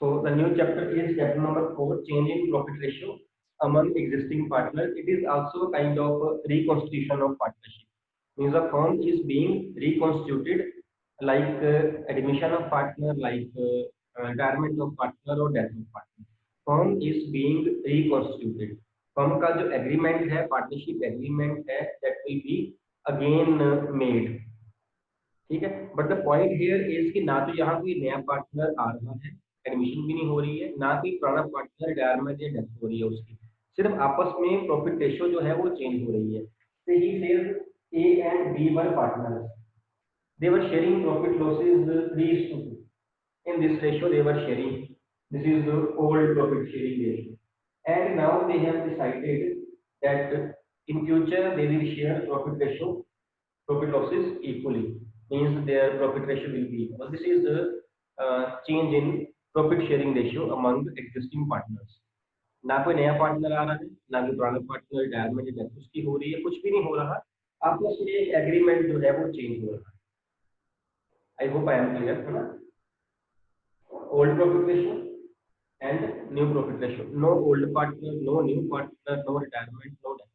So the new chapter is chapter number 4, change in profit ratio among existing partners. It is also a kind of a reconstitution of partnership. Means the firm is being reconstituted, like admission of partner, like retirement of partner or death of partner. Firm is being reconstituted. Firm का जो agreement है, partnership agreement है, that will be again made. ठीक है, but the point here is कि ना तो यहाँ कोई नया पार्टनर आ रहा है, एडमिशन भी नहीं हो रही है, ना कोई पुराना पार्टनर रिटायरमेंट या डेथ हो रही है उसकी, सिर्फ आपस में प्रॉफिट रेशियो जो है वो चेंज हो रही है. So he says A and B were partners. They were sharing profit losses 3:2. In this ratio they were sharing. This is the old profit sharing ratio. And now they have decided that in future they will share profit losses equally, means their profit ratio will be equal. This is the change in profit sharing ratio among existing partners. ना कोई नया partner आ रहा है, ना कोई पुराना partner retirement या death उसकी हो रही है, कुछ भी नहीं हो रहा, आपस में एग्रीमेंट जो है वो चेंज हो रहा है. I hope I am clear है ना. Old profit ratio and new profit ratio. No old partner, no new partner, no retirement, no death.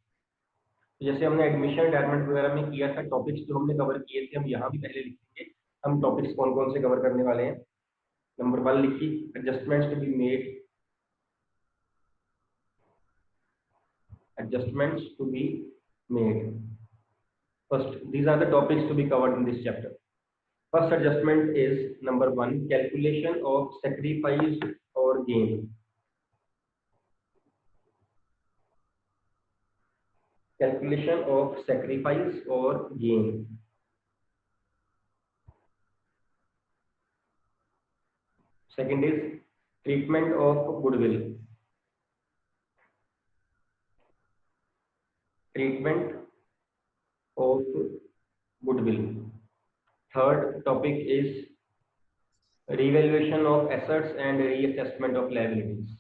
जैसे हमने एडमिशन रिटायरमेंट वगैरह में किया था, टॉपिक्स जो हमने कवर किए थे हम यहाँ भी पहले लिखेंगे. हम टॉपिक्स कौन कौन से कवर करने वाले हैं. नंबर 1 लिखिए, adjustments to be made. Adjustments to be made. First, these are the topics to be covered in this chapter. First adjustment is number 1, calculation of sacrifice or gain. Calculation of sacrifice or gain. Second is treatment of goodwill. Treatment of goodwill. Third topic is revaluation of assets and reassessment of liabilities.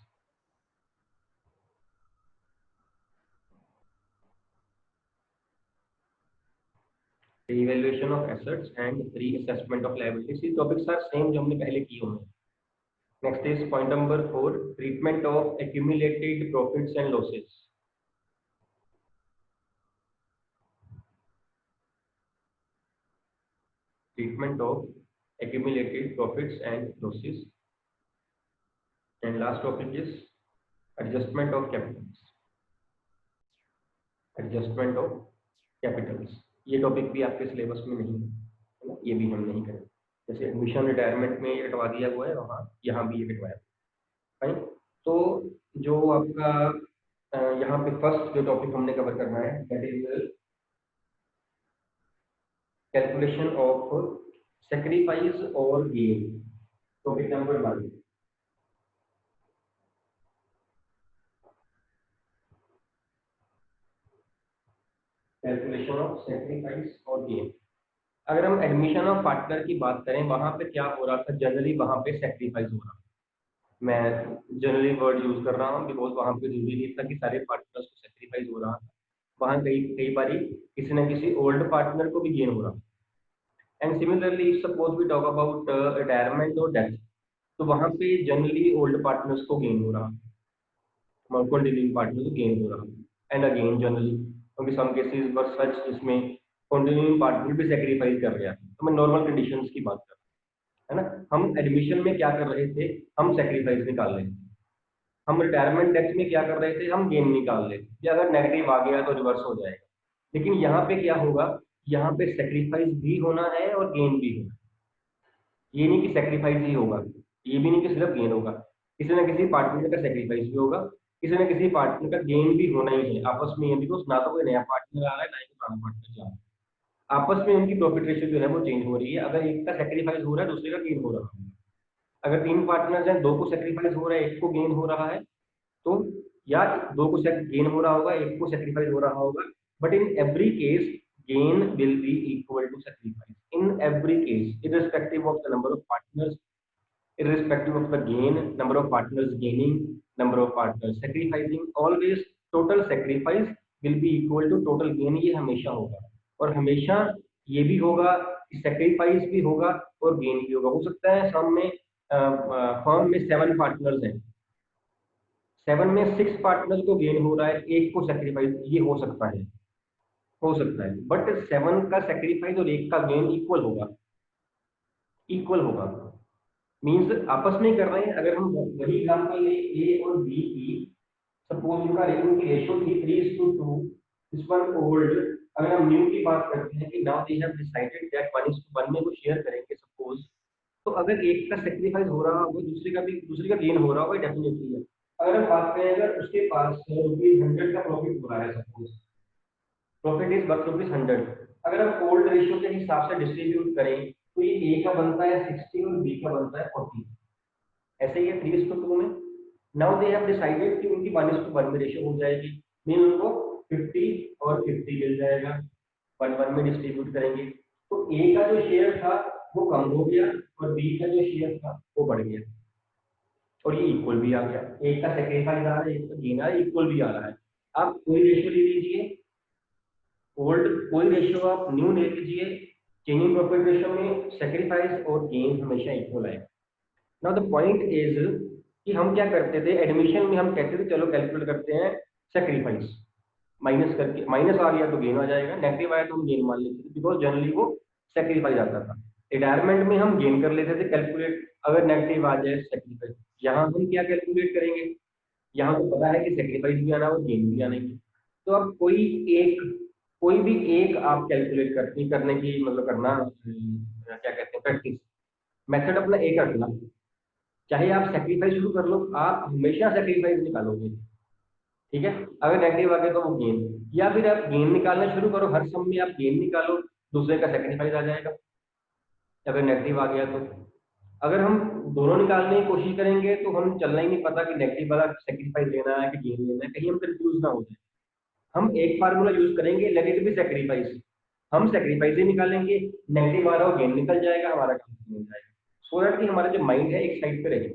Revaluation of assets and reassessment of liabilities. These topics are same जो हमने पहले किए हुए हैं. Next is point number 4, treatment of accumulated profits and losses. Treatment of accumulated profits and losses. And last topic is adjustment of capitals. Adjustment of capitals. ये topic भी आपके syllabus में नहीं है ना, ये भी हम नहीं करें. जैसे एडमिशन रिटायरमेंट में ये कटवा दिया हुआ है, वहाँ यहाँ भी ये कटवाया. राइट. तो जो आपका यहाँ पे फर्स्ट जो टॉपिक हमने कवर करना है, that is calculation of sacrifice or gain. Topic number 1. Calculation of sacrifice or gain. अगर हम एडमिशन ऑफ पार्टनर की बात करें, वहां पे क्या हो रहा था, जनरली वहां पे सेक्रीफाइस हो रहा. मैं जनरली वर्ड यूज कर रहा हूँ बिकॉज वहां पे जरूरी नहीं था कि सारे पार्टनर्स को सेक्रीफाइस हो रहा था. वहां कई कई बारी किसी न किसी ओल्ड पार्टनर को भी गेन हो रहा. And similarly suppose we talk about retirement और डेथ, तो वहां पे जनरली ओल्ड पार्टनर्स को गेन हो रहा, कंटिन्यूइंग पार्टनर को गेन हो रहा. एंड अगेन जनरली क्योंकि सम केसेस वर सच जिसमें कंटिन्यूइंग पार्टनर भी सेक्रीफाइस कर रहा है, तो मैं नॉर्मल कंडीशंस की बात कर रहा हूं, है ना. हम एडमिशन में क्या कर रहे थे, हम सेक्रीफाइस निकाल रहे थे. हम रिटायरमेंट डेथ में क्या कर रहे थे, हम गेन निकाल रहे थे. या अगर नेगेटिव आ गया तो रिवर्स हो जाएगा. लेकिन यहाँ पे क्या होगा, यहाँ पे सेक्रीफाइस भी होना है और गेन भी होना है. ये नहीं कि सेक्रीफाइस ही होगा, ये भी नहीं कि सिर्फ गेन होगा. किसी न किसी पार्टनर का सेक्रीफाइस भी होगा, किसी न किसी पार्टनर का गेन भी होना ही है आपस में. बिकॉज ना तो कोई नया पार्टनर आ रहा है, ना ही पुराना पार्टनर जा रहा है. आपस में उनकी प्रॉफिट रेशियो जो है वो चेंज हो रही है. अगर एक का सेक्रीफाइस हो रहा है, दूसरे का गेन हो रहा है. अगर 3 पार्टनर्स हैं, 2 को सेक्रीफाइस हो रहा है, 1 को गेन हो रहा है, तो या 2 को गेन हो रहा होगा, 1 को सेक्रीफाइस हो रहा होगा. But in every case gain will be equal to sacrifice. In every case, irrespective of the number of partners, irrespective of the gain, number of partners gaining, number of partners sacrificing, always total sacrifice will be equal to total gain. ये हमेशा होगा. और हमेशा ये भी होगा कि sacrifice भी होगा और gain भी होगा. हो सकता है सम में फर्म में 7 पार्टनर्स हैं, 7 में 6 पार्टनर को गेन हो रहा है, एक को सेक्रीफाइस, ये हो सकता है, बट 7 का सेक्रीफाइस और एक का गेन इक्वल होगा, मीन्स आपस में कर रहे हैं। अगर हम वही एग्जाम्पल लें ए और बी की, सपोज उनकी रेशियो थी 3:2, दिस वन ओल्ड, अगर हम न्यू की बात करते हैं कि now they have decided that 1:1 में वो शेयर करेंगे सपोज, तो अगर एक का सेक्रीफाइस हो रहा होगा, दूसरे का गेन हो रहा होगा, डेफिनेटली है। अगर हम बात करें, अगर उसके पास ₹100 का प्रॉफिट हो रहा है, सपोज प्रॉफिट इज वर्थ ₹100, अगर हम ओल्ड रेशियो के हिसाब से डिस्ट्रीब्यूट करें तो ये ए का बनता है 60 और बी का बनता है 40, ऐसे ही है 3:2 में। नाउ दे हैव डिसाइडेड कि उनकी 1:1 में रेशियो हो जाएगी, मीन उनको 50 और 50 मिल जाएगा, 1:1 में डिस्ट्रीब्यूट करेंगे, तो ए का जो शेयर था वो कम हो गया और बी का जो शेयर था वो बढ़ गया, और ये इक्वल भी आ गया। एक का सेक्रीफाइस आ रहा है, एक का गेन आ रहा है, इक्वल भी आ रहा है। आप कोई रेशियो ले लीजिए, ओल्ड कोई रेशियो आप न्यू ले लीजिए, चेंजिंग प्रॉफिट रेशियो में सेक्रीफाइस और गेन हमेशा इक्वल आएगा। नाउ द पॉइंट इज कि हम क्या करते थे एडमिशन में, हम कहते थे चलो कैलकुलेट करते हैं सेक्रीफाइस, माइनस करके, माइनस आ गया तो गेन आ जाएगा, नेगेटिव आया तो हम गेन मान लेते थे, बिकॉज जनरली वो सेक्रीफाइस आता था। रिटायरमेंट में हम गेन कर लेते थे कैलकुलेट, अगर नेगेटिव आ जाए सेक्रीफाइस। यहाँ हम क्या कैलकुलेट करेंगे, यहाँ तो पता है कि सेक्रीफाइस भी आना और गेन भी आना ही है, तो अब कोई भी एक आप कैलकुलेट करने की मतलब करना, क्या कहते हैं, प्रैक्टिस मेथड अपना एक रखना, चाहे आप सेक्रीफाइस शुरू कर लो, आप हमेशा सेक्रीफाइस निकालोगे, ठीक है। अगर नेगेटिव आ गया तो वो गेन, या फिर आप गेन निकालना शुरू करो, हर सम में आप गेन निकालो, दूसरे का सेक्रीफाइस आ जाएगा अगर नेगेटिव आ गया तो। अगर हम दोनों निकालने की कोशिश करेंगे तो हम चलना ही नहीं पता कि नेगेटिव वाला सेक्रीफाइस लेना है कि गेन लेना है, कहीं हम कंफ्यूज ना हो जाए। हम एक फार्मूला यूज करेंगे, लेट इट बी सेक्रीफाइस, हम सेक्रीफाइस ही निकालेंगे, नेगेटिव आ रहा हो गेन निकल जाएगा, हमारा काम हो जाएगा, सो दैट कि हमारा जो माइंड है एक साइड पे रहे,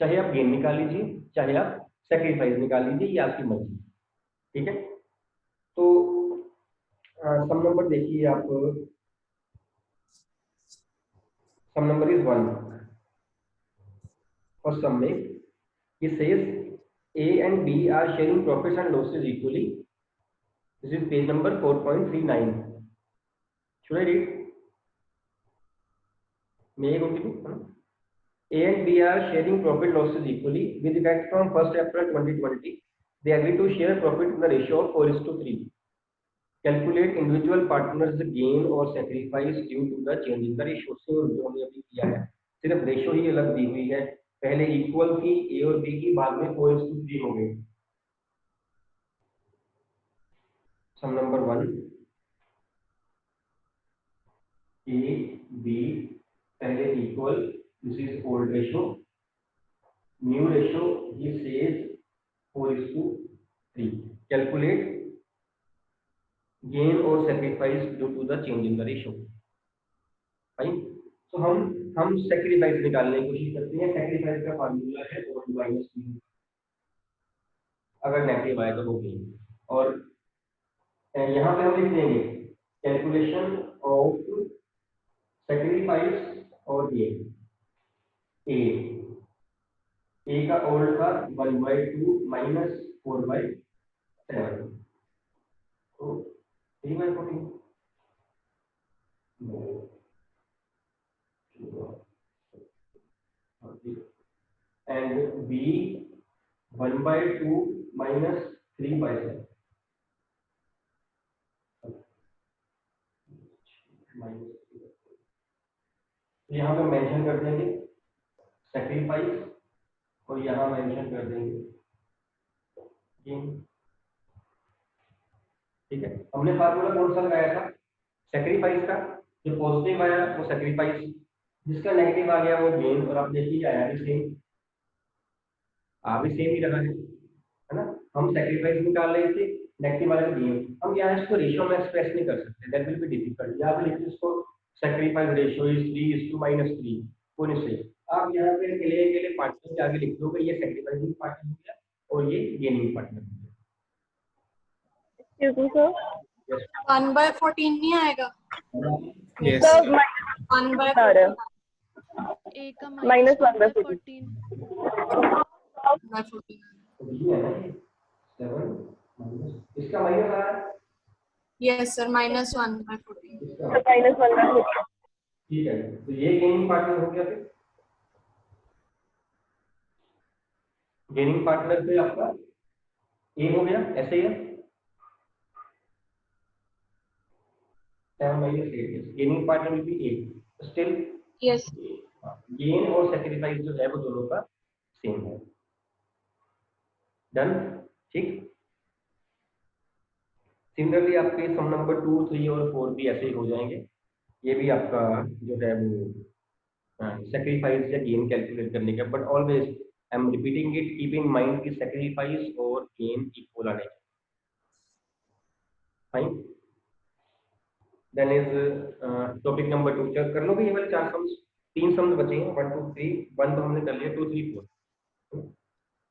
चाहे आप गेन निकाल लीजिए, चाहे आप सेक्रीफाइस निकाल लीजिए, ये आपकी मर्जी, ठीक है। तो सम नंबर देखिए आप, सम नंबर इज 1, और सम में it says A and B are sharing profits and losses equally. This is page number 4.39. Should I read? May I continue? A and B are sharing profit losses equally with effect from 1st April 2020. They agree to share profit in the ratio of 4:3. Calculate individual partners gain or sacrifice due to the change in the ratio. से जो हमने अभी किया है, सिर्फ ratio ही अलग दी हुई है, पहले इक्वल थी ए और बी की, बाद में 4:3 हो गई। सम नंबर 1, ए बी पहले equal, this is old ratio, new ratio he says 4:3, calculate gain और sacrifice due to the change in the ratio. Fine, तो हम सेक्रीफाइस निकालने की कोशिश करते हैं। सेक्रीफाइस का फार्मूला है ओल्ड माइनस न्यू, अगर नेगेटिव आए तो वो गेन, और यहाँ पे हम लिख देंगे कैलकुलेशन ऑफ सेक्रीफाइस और गेन। ए का ओल्ड था 1/2 माइनस 4/7, तो 3/14, and B 1/2 minus 3/7, यहाँ पे मेंशन कर देंगे सेक्रीफाइस और यहाँ मेंशन कर देंगे गेन, ठीक है। हमने फार्मूला कौन सा लगाया था, सेक्रीफाइस का, जो पॉजिटिव आया वो सेक्रीफाइस, जिसका नेगेटिव आ गया वो गेन, और आप देखिए आया भी सेम, भी सेम ही रहा है ना। हम सेक्रीफाइस निकाल रहे थे, नेगेटिव वाले को गेन, हम यहाँ इसको रेशियो में एक्सप्रेस नहीं कर सकते, दैट विल बी डिफिकल्ट। यहाँ पे लिखिए इसको सेक्रीफाइस रेशियो इज 3:3 होने से, आप यहाँ पे अकेले पार्टनर के आगे लिख दोगे, ये सेक्रीफाइसिंग पार्टनर हो गया और ये गेनिंग पार्टनर हो गया। 1/14 नहीं आएगा? Yes. 1/14 A का -1 by 14 14 by 14 तो बी है ना 7 माइनस इसका माइनस आ रहा है yes sir -1 by 14 इसका तो -1 by 14 ठीक है तो ये गेनिंग पार्टनर हो गया फिर गेनिंग पार्टनर पे आपका ए हो गया ऐसे ही है 7 minus 8 gaining partner will be 8 still yes gain और सेक्रीफाइस जो है वो दोनों का सेम है डन ठीक सिमिलरली आपके सम नंबर 2 3 और 4 भी ऐसे ही हो जाएंगे ये भी आपका जो है वो सेक्रीफाइस या गेन कैलकुलेट करने का but always I am repeating it keep in mind कि सेक्रीफाइस और गेन इक्वल आने चाहिए fine then is topic number 2 check कर लोगे ये वाले 4 सम्स 3 सम्स बचे हैं 1 2 3 1 तो हमने कर लिया 2 3 4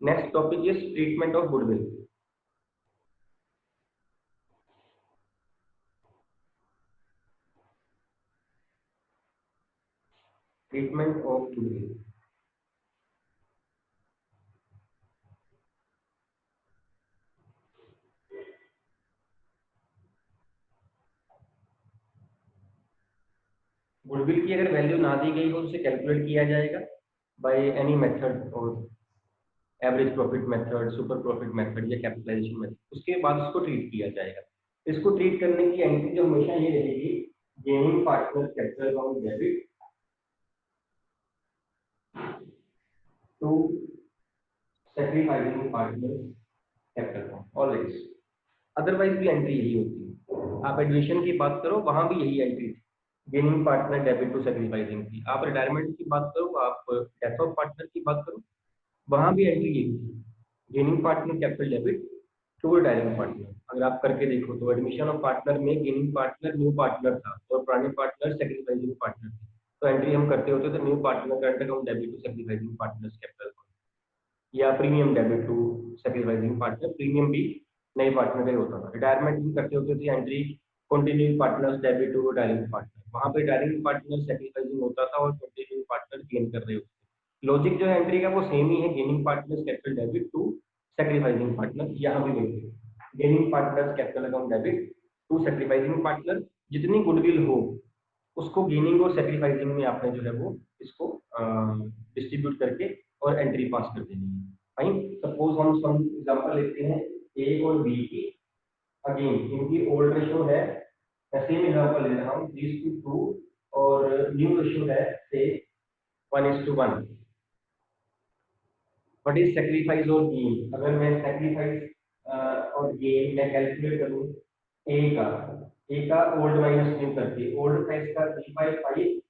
next topic is treatment of goodwill treatment of goodwill goodwill की अगर वैल्यू ना दी गई हो तो उसे कैलकुलेट किया जाएगा बाय एनी मेथड और average profit method super profit method या कैपिटलाइजेशन मेथड उसके बाद उसको ट्रीट किया जाएगा इसको ट्रीट करने की एंट्री जो हमेशा ये रहेगी gaining partner capital account debit to sacrificing partner capital account always otherwise भी एंट्री यही होती है आप एडमिशन की बात करो वहां भी यही एंट्री थी gaining partner debit to sacrificing की आप रिटायरमेंट की बात करो आप डेथ ऑफ पार्टनर की बात करो वहां भी एंट्री यही थी gaining partner capital debit to retiring partner अगर आप करके देखो तो एडमिशन ऑफ पार्टनर में गेनिंग पार्टनर न्यू पार्टनर था और पुराने पार्टनर सैक्रिफाइसिंग पार्टनर थे तो एंट्री हम करते होते तो new partner current account debit to sacrificing partners capital या premium debit to sacrificing partner premium भी नए पार्टनर का ही होता था रिटायरमेंट भी करते होते थे entry continue partners debit to retiring partner वहां पे रिटायरिंग पार्टनर सैक्रिफाइसिंग होता था और कंटिन्यू पार्टनर गेन कर रहे होते थे लॉजिक जो है एंट्री का वो सेम ही है gaining partners capital debit to sacrificing partner यहाँ भी वही gaining partners capital account debit to sacrificing partner जितनी गुडविल हो उसको गेनिंग और सैक्रिफाइसिंग में आपने जो है वो इसको डिस्ट्रीब्यूट करके और एंट्री पास कर देनी है फाइन सपोज हम सम एग्जांपल लेते हैं ए और बी की अगेन इनकी ओल्ड रेशियो है मैं सेम एग्जांपल ले रहा हूं 3:2 और न्यू रेशियो है से 1:1 व्हाट इज सैक्रिफाइस और गेन अगर मैं सैक्रिफाइस और गेन मैं कैलकुलेट करूं ए का ओल्ड माइनस न्यू करके ओल्ड का इसका 3/5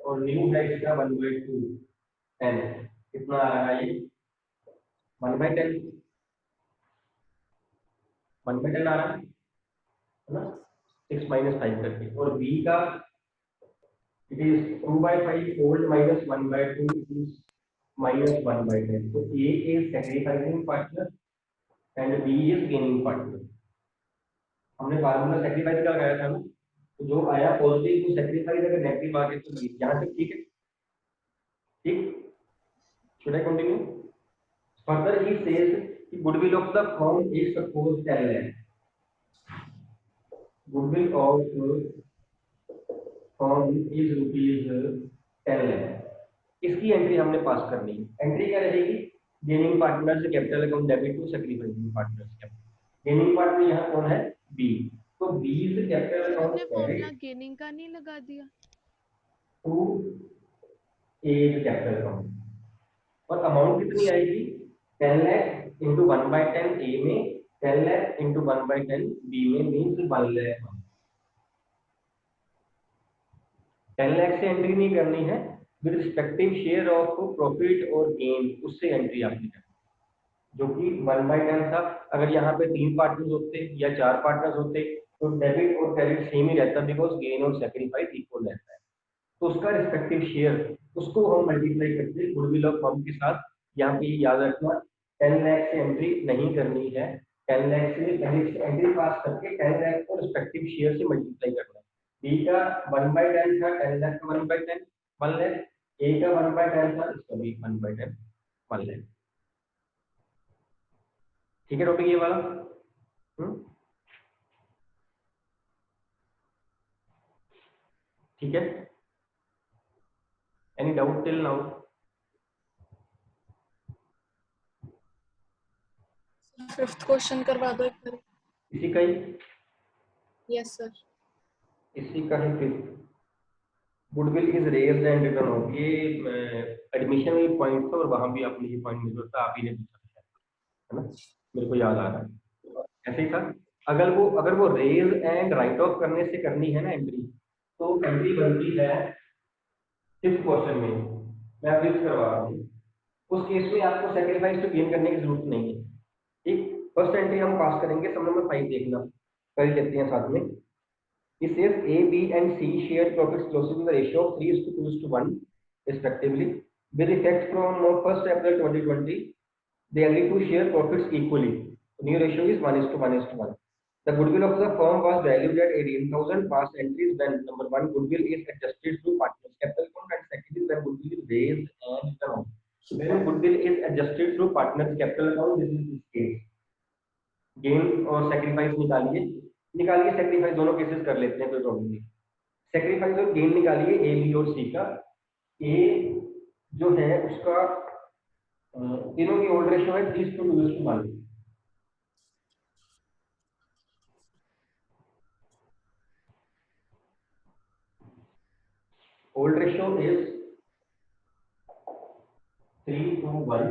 और न्यू है इसका 1/2 10 कितना आ रहा है ये 1/10 1/10 आ रहा है ना 6 - 5 करके और बी का it is 2/5 old minus 1/2 it is -1/10 तो A is sacrificing partner and B is gaining partner हमने फार्मूला सैक्रिफाइस का लगाया था ना तो जो आया पॉजिटिव टू सैक्रिफाइस अगर नेगेटिव आ गया तो यहां तक ठीक है ठीक should I continue further he says कि goodwill of the firm is suppose 10 lakh goodwill of firm is rupees 10 lakh इसकी एंट्री हमने पास करनी है एंट्री क्या रहेगी gaining partners capital account debit to sacrificing partners capital gaining partner यहाँ कौन है बी तो बी इज कैपिटल अकाउंट हमने फॉर्मूला गेनिंग का नहीं लगा दिया to A is capital account और अमाउंट कितनी आएगी 10 लाख इंटू 1/10 ए में 10 लाख इंटू 1/10 बी में मीन्स 1 लाख 10 लाख से एंट्री नहीं करनी है with respective share of profit और गेन उससे एंट्री आपने करनी जो कि 1/10 था अगर यहाँ पे 3 पार्टनर्स होते या 4 पार्टनर्स होते तो डेबिट और क्रेडिट सेम ही रहता बिकॉज गेन और सैक्रिफाइस इक्वल रहता है तो उसका रिस्पेक्टिव शेयर उसको हम मल्टीप्लाई करते हैं गुडविल ऑफ फर्म के साथ यहाँ पे याद रखना 10 लाख से एंट्री नहीं करनी है 10 लाख से पहले से एंट्री पास करके 10 लाख को रिस्पेक्टिव शेयर से मल्टीप्लाई करना है बी का 1/10 था 10 लाख का 1/10 1 लाख ए का 1/10 था, इसका भी 1/10 1 लाख। ठीक है टॉपिक ये वाला। ठीक है, any doubt till now? Fifth question करवा दो एक बार। इसी का ही यस सर। इसी का ही फिर goodwill is raised and written of, ये एडमिशन में पॉइंट था और वहां भी आपने ये पॉइंट मुझे था, आप ही ने पूछा है ना, मेरे को याद आ रहा है, ऐसे ही था। अगर वो रेज एंड राइट ऑफ करने से करनी है ना एंट्री, तो एंट्री बनती है फिफ्थ क्वेश्चन में, मैं फिफ्थ करवा रहा हूँ। उस केस में आपको सेक्रीफाइस टू गेन करने की जरूरत नहीं है। ठीक, फर्स्ट एंट्री हम पास करेंगे, सब नंबर 5 देखना कर लेते हैं साथ में। It says A, B and C share profits losses in the ratio of 3:2:1 respectively. With effect from 1st April 2020, they agree to share profits equally. The new ratio is 1:1:1. The goodwill of the firm was valued at 18,000. Past entries when number 1 goodwill is adjusted to partners capital account, and second is when goodwill is raised and written off. When goodwill is adjusted through partners capital account, this is this case. Gain और sacrifice निकालिए sacrifice दोनों cases कर लेते हैं, कोई problem नहीं। Sacrifice और gain निकालिए ए, बी और सी का। ए जो है उसका तीनों की ओल्ड रेशियो है 3:2:1। Old ratio is 3:1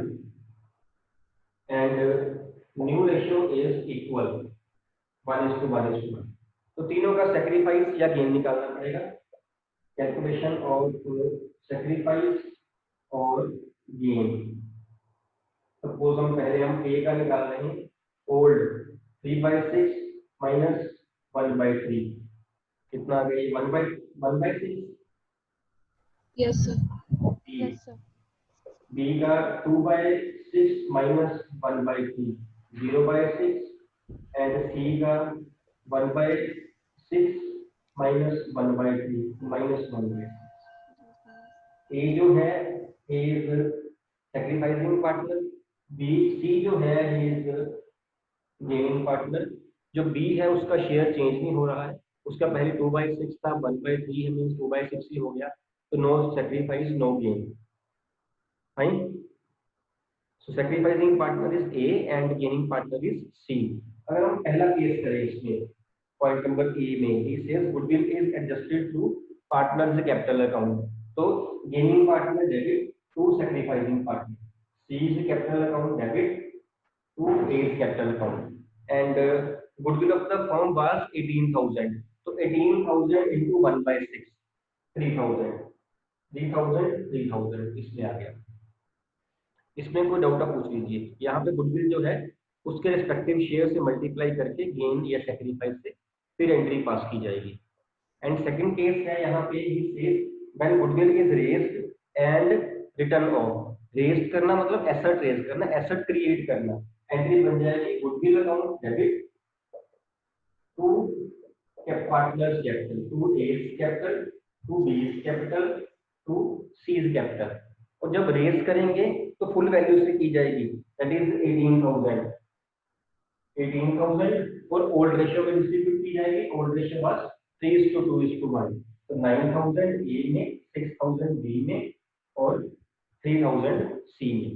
and new ratio is equal 1:1:1। तो तीनों का सैक्रिफाइस या गेन निकालना पड़ेगा। कैलकुलेशन ऑफ सैक्रिफाइस और गेन। सपोज हम पहले हम ए का निकाल रहे हैं, ओल्ड 3/6 माइनस 1/3 कितना आ गया, 1/6। Yes sir. Yes sir. B का 2/6 माइनस 1/3 0/6 एंड सी का 1/6 माइनस 1/3 -1/6। ए जो है is sacrificing partner, B C जो है इज गेनिंग पार्टनर। जो बी है उसका शेयर चेंज नहीं हो रहा है, उसका पहले 2/6 था, 1/3 है, मींस 2/6 ही हो गया, तो no sacrifice no gain. Fine, so sacrificing partner is A and gaining partner is C. अगर हम पहला केस करें इसमें पॉइंट नंबर ए में, he says goodwill is adjusted to partners capital account, तो gaining partner debit to sacrificing partner, C is capital account debit to A capital account and goodwill of the firm was 18,000, तो 18,000 into 1/6 3,000 इसमें आ गया। इसमें कोई doubt आप पूछ लीजिए। यहाँ पे गुडविल जो है उसके रिस्पेक्टिव शेयर से मल्टीप्लाई करके गेन या सैक्रिफाइस से फिर एंट्री पास की जाएगी। एंड सेकंड केस है यहाँ पे, he says when goodwill is raised and written off. Raise करना मतलब एसेट रेज करना, एसेट क्रिएट करना। एंट्री बन जाएगी goodwill account debit to partners capital, to A's capital, to b's capital, to c's capital. और जब रेज करेंगे तो फुल वैल्यू से की जाएगी, दैट इज 18,000 और ओल्ड रेशियो में डिस्ट्रीब्यूट की जाएगी। ओल्ड रेशियो वाज 3:2:1, तो 9,000 ए में, 6,000 बी में और 3,000 सी में।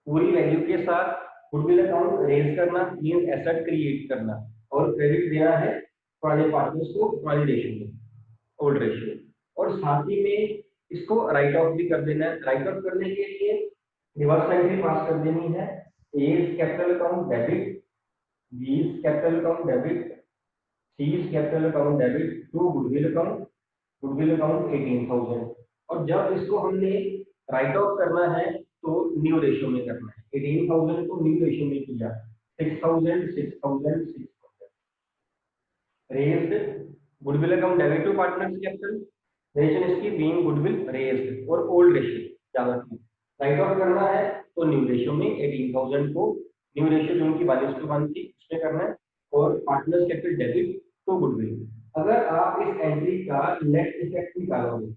पूरी वैल्यू के साथ गुडविल अकाउंट रेज करना मींस एसेट क्रिएट करना और क्रेडिट देना है पुराने पार्टनर्स को पुरानी रेशियो में, ओल्ड रेशियो, और साथ ही में इसको राइट ऑफ भी कर देना है। राइट ऑफ करने के लिए रिवर्स एंट्री पास कर देनी है, A's capital account debit, b's capital account debit, c's capital account debit to goodwill account 18,000। और जब इसको हमने राइट ऑफ करना है तो न्यू रेशियो में करना है। 18,000 को न्यू रेशियो में किया, 6,000 6,000 6,000 raised goodwill account debit to partners capital, ratio इसकी बीइंग गुडविल रेज्ड और ओल्ड रेशियो ज्यादा थी। राइट ऑफ करना है तो न्यू रेशियो में 18,000 को न्यू रेशियो जो उनकी 1:1 थी उसमें करना है और partners capital debit to goodwill. अगर आप इस एंट्री का नेट इफेक्ट निकालोगे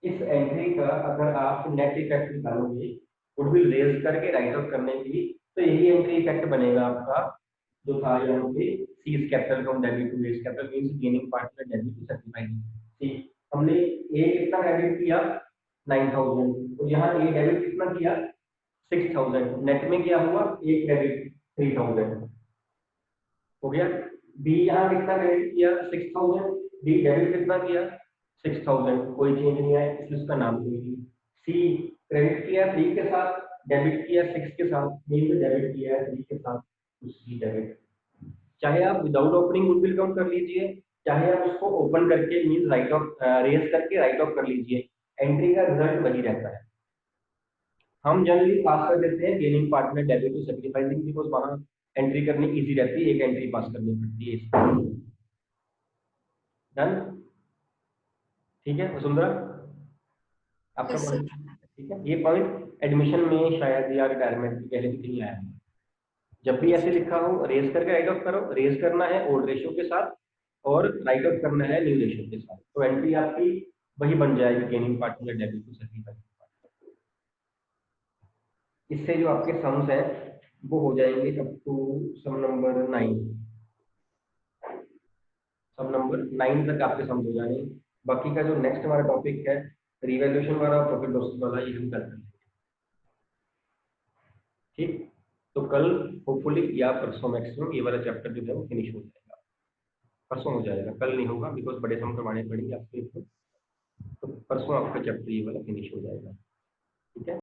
इस एंट्री का अगर आप नेट इफेक्ट निकालोगे गुडविल रेज करके राइट ऑफ करने की, तो यही एंट्री इफेक्ट बनेगा आपका जो था यहाँ पे see is capital from debit to is capital means gaining partner debit to certified. See हमने ए कितना डेबिट किया 9000 और यहाँ ए डेबिट कितना किया 6000, नेट में क्या हुआ एक क्रेडिट 3000 हो गया। बी यहाँ कितना क्रेडिट किया 6000, डी डेबिट कितना किया 6000, कोई चेंज नहीं आया इसलिए उसका नाम कोई नहीं। सी क्रेडिट किया 3 के साथ, डेबिट किया 6 के साथ, बी में डेबिट किया है 3 के साथ, सी डेबिट। चाहे आप विदाउट ओपनिंग गुडविल काउंट कर लीजिए, चाहे आप उसको ओपन करके मींस राइट ऑफ रेज करके राइट ऑफ कर लीजिए, एंट्री का रिजल्ट वही रहता है। हम जनरली पास कर देते हैं gaining partner debit to sacrificing because वहां एंट्री करनी इजी रहती है, एक एंट्री पास करनी पड़ती है। डन, ठीक है वसुंधरा आपका Yes, पॉइंट ठीक है। ये पॉइंट एडमिशन में शायद या रिटायरमेंट की पहले भी कहीं आया है। जब भी ऐसे लिखा हो रेज करके राइट ऑफ करो, रेज करना है ओल्ड रेशियो के साथ और राइट ऑफ करना है न्यू रेशियो के साथ, तो एंट्री आपकी वही बन जाएगी gaining partner debit to sacrificing. इससे जो आपके सम्स हैं वो हो जाएंगे up to sum number 9, sum number 9 तक आपके सम्स हो जाएंगे। बाकी का जो नेक्स्ट हमारा टॉपिक है रिवैल्यूएशन वाला प्रॉफिट लॉस वाला, ये हम कर लेंगे ठीक। तो कल होपफुली या परसों मैक्सिमम ये वाला चैप्टर जो है वो फिनिश हो जाएगा, परसों हो जाएगा, कल नहीं होगा बिकॉज बड़े सम करवाने पड़ेंगे आपके, तो परसों आपका चैप्टर ये वाला फिनिश हो जाएगा ठीक है।